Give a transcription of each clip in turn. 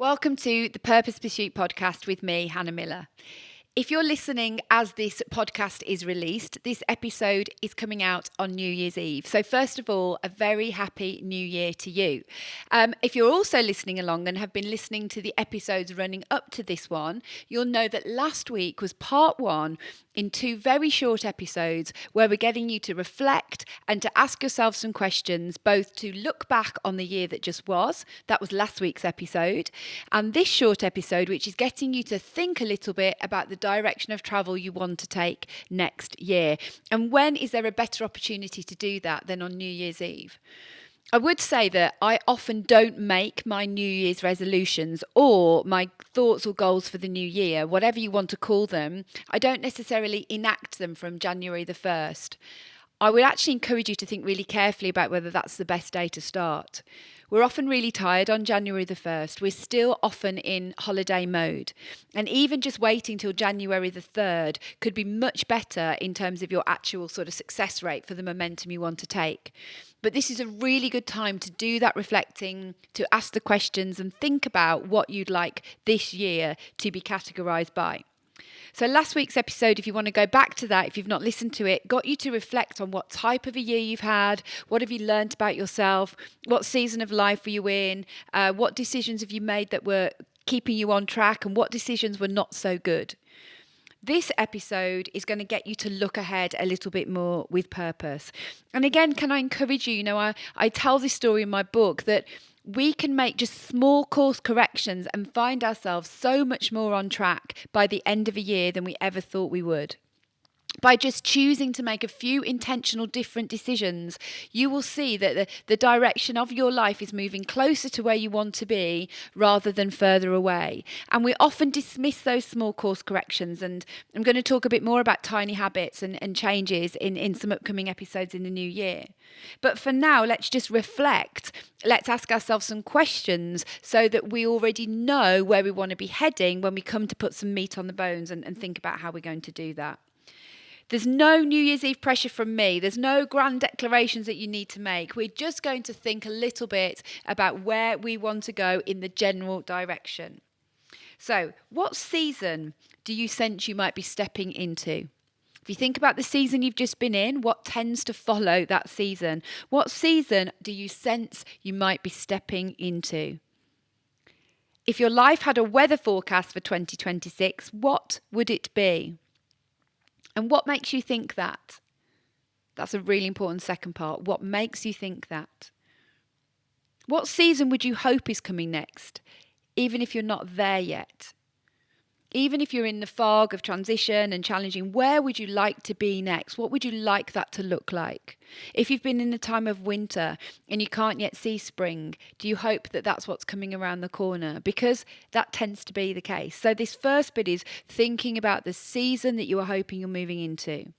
Welcome to the Purpose Pursuit podcast with me, Hannah Miller. If you're listening as this podcast is released, this episode is coming out on New Year's Eve. So first of all, a very happy New Year to you. If you're also listening along and have been listening to the episodes running up to this one, you'll know that last week was part one in two very short episodes where we're getting you to reflect and to ask yourself some questions, both to look back on the year that just was. That was last week's episode. And this short episode, which is getting you to think a little bit about the direction of travel you want to take next year. And when is there a better opportunity to do that than on New Year's Eve? I would say that I often don't make my New Year's resolutions or my thoughts or goals for the new year, whatever you want to call them. I don't necessarily enact them from January the 1st. I would actually encourage you to think really carefully about whether that's the best day to start. We're often really tired on January the 1st. We're still often in holiday mode. And even just waiting till January the 3rd could be much better in terms of your actual sort of success rate for the momentum you want to take. But this is a really good time to do that reflecting, to ask the questions and think about what you'd like this year to be categorised by. So last week's episode, if you want to go back to that, if you've not listened to it, got you to reflect on what type of a year you've had, what have you learned about yourself, what season of life were you in, what decisions have you made that were keeping you on track, and what decisions were not so good. This episode is going to get you to look ahead a little bit more with purpose. And again, can I encourage you, I tell this story in my book that we can make just small course corrections and find ourselves so much more on track by the end of a year than we ever thought we would. By just choosing to make a few intentional different decisions, you will see that the direction of your life is moving closer to where you want to be rather than further away. And we often dismiss those small course corrections. And I'm going to talk a bit more about tiny habits and changes in some upcoming episodes in the new year. But for now, let's just reflect. Let's ask ourselves some questions so that we already know where we want to be heading when we come to put some meat on the bones and think about how we're going to do that. There's no New Year's Eve pressure from me. There's no grand declarations that you need to make. We're just going to think a little bit about where we want to go in the general direction. So, what season do you sense you might be stepping into? If you think about the season you've just been in, what tends to follow that season? What season do you sense you might be stepping into? If your life had a weather forecast for 2026, what would it be? And what makes you think that? That's a really important second part. What makes you think that? What season would you hope is coming next, even if you're not there yet? Even if you're in the fog of transition and challenging, where would you like to be next? What would you like that to look like? If you've been in a time of winter and you can't yet see spring, do you hope that that's what's coming around the corner? Because that tends to be the case. So this first bit is thinking about the season that you are hoping you're moving into.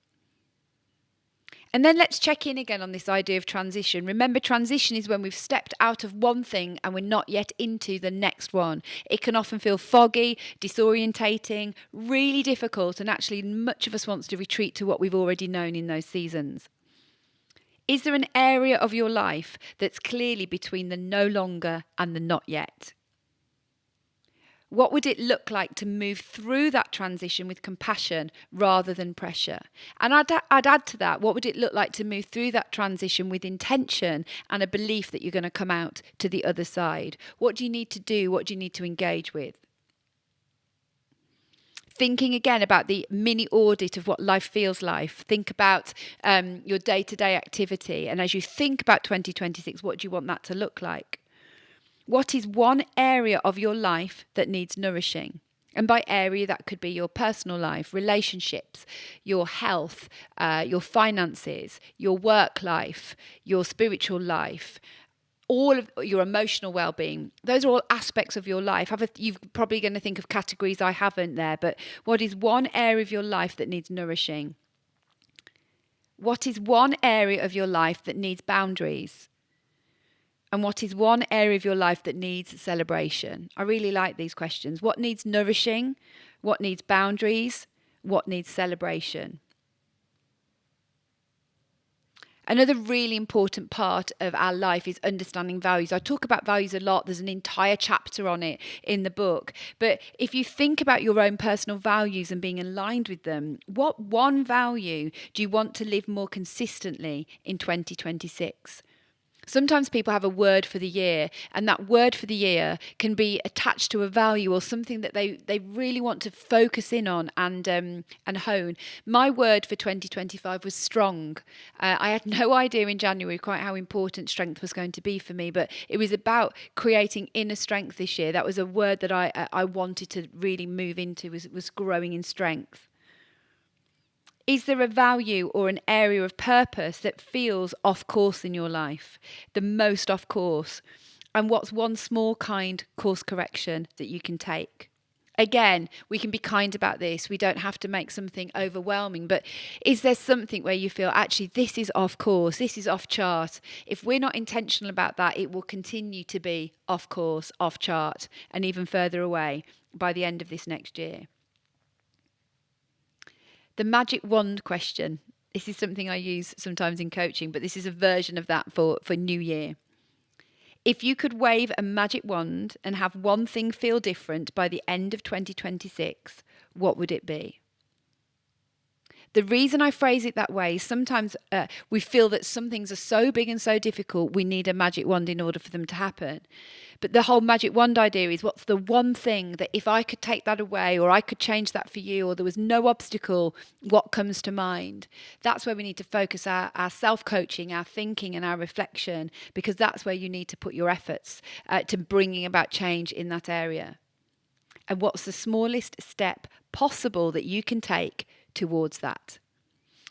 And then let's check in again on this idea of transition. Remember, transition is when we've stepped out of one thing and we're not yet into the next one. It can often feel foggy, disorientating, really difficult, and actually much of us wants to retreat to what we've already known in those seasons. Is there an area of your life that's clearly between the no longer and the not yet? What would it look like to move through that transition with compassion rather than pressure? And I'd add to that, what would it look like to move through that transition with intention and a belief that you're going to come out to the other side? What do you need to do? What do you need to engage with? Thinking again about the mini audit of what life feels like. Think about your day-to-day activity. And as you think about 2026, what do you want that to look like? What is one area of your life that needs nourishing? And by area, that could be your personal life, relationships, your health, your finances, your work life, your spiritual life, all of your emotional well-being. Those are all aspects of your life. You're probably going to think of categories I haven't there, but what is one area of your life that needs nourishing? What is one area of your life that needs boundaries? And what is one area of your life that needs celebration? I really like these questions. What needs nourishing? What needs boundaries? What needs celebration? Another really important part of our life is understanding values. I talk about values a lot. There's an entire chapter on it in the book. But if you think about your own personal values and being aligned with them, what one value do you want to live more consistently in 2026? Sometimes people have a word for the year, and that word for the year can be attached to a value or something that they really want to focus in on and hone. My word for 2025 was strong. I had no idea in January quite how important strength was going to be for me, but it was about creating inner strength this year. That was a word that I wanted to really move into, was growing in strength. Is there a value or an area of purpose that feels off course in your life? The most off course? And what's one small kind course correction that you can take? Again, we can be kind about this. We don't have to make something overwhelming, but is there something where you feel actually this is off course, this is off chart? If we're not intentional about that, it will continue to be off course, off chart, and even further away by the end of this next year. The magic wand question. This is something I use sometimes in coaching, but this is a version of that for New Year. If you could wave a magic wand and have one thing feel different by the end of 2026, what would it be? The reason I phrase it that way is sometimes we feel that some things are so big and so difficult, we need a magic wand in order for them to happen. But the whole magic wand idea is, what's the one thing that if I could take that away, or I could change that for you, or there was no obstacle, what comes to mind? That's where we need to focus our self-coaching, our thinking and our reflection, because that's where you need to put your efforts to bringing about change in that area. And what's the smallest step possible that you can take towards that?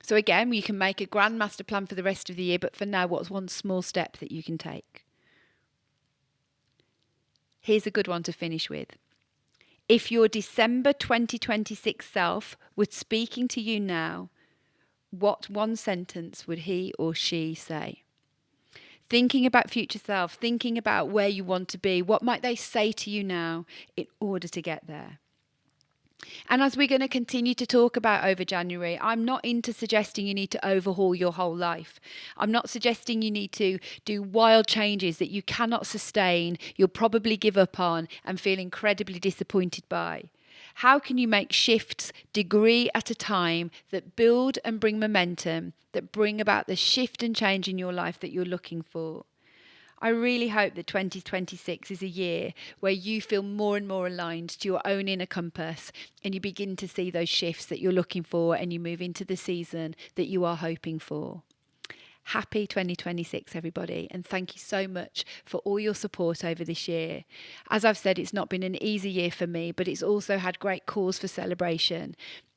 So again, you can make a grand master plan for the rest of the year, but for now, what's one small step that you can take? Here's a good one to finish with. If your December 2026 self was speaking to you now, what one sentence would he or she say? Thinking about future self, thinking about where you want to be, what might they say to you now in order to get there? And as we're going to continue to talk about over January, I'm not into suggesting you need to overhaul your whole life. I'm not suggesting you need to do wild changes that you cannot sustain, you'll probably give up on and feel incredibly disappointed by. How can you make shifts degree at a time that build and bring momentum, that bring about the shift and change in your life that you're looking for? I really hope that 2026 is a year where you feel more and more aligned to your own inner compass, and you begin to see those shifts that you're looking for, and you move into the season that you are hoping for. Happy 2026, everybody, and thank you so much for all your support over this year. As I've said, it's not been an easy year for me, but it's also had great cause for celebration.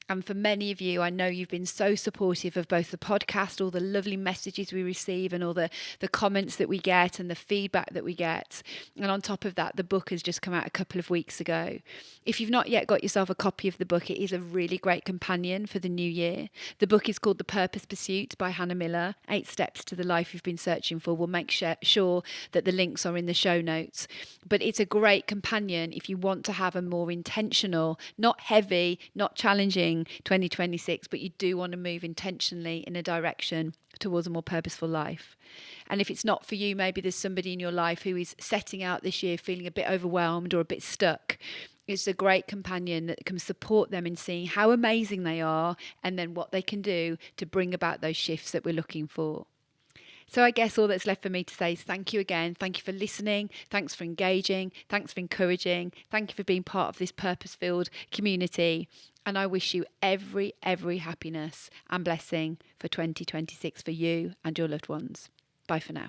And for many of you, I know you've been so supportive of both the podcast, all the lovely messages we receive and all the comments that we get and the feedback that we get. And on top of that, the book has just come out a couple of weeks ago. If you've not yet got yourself a copy of the book, it is a really great companion for the new year. The book is called The Purpose Pursuit by Hannah Miller, 8 Steps to the Life You've Been Searching For. We'll make sure that the links are in the show notes. But it's a great companion if you want to have a more intentional, not heavy, not challenging 2026, but you do want to move intentionally in a direction towards a more purposeful life. And if it's not for you, maybe there's somebody in your life who is setting out this year feeling a bit overwhelmed or a bit stuck. It's a great companion that can support them in seeing how amazing they are and then what they can do to bring about those shifts that we're looking for. So I guess all that's left for me to say is thank you again. Thank you for listening. Thanks for engaging. Thanks for encouraging. Thank you for being part of this purpose-filled community. And I wish you every happiness and blessing for 2026 for you and your loved ones. Bye for now.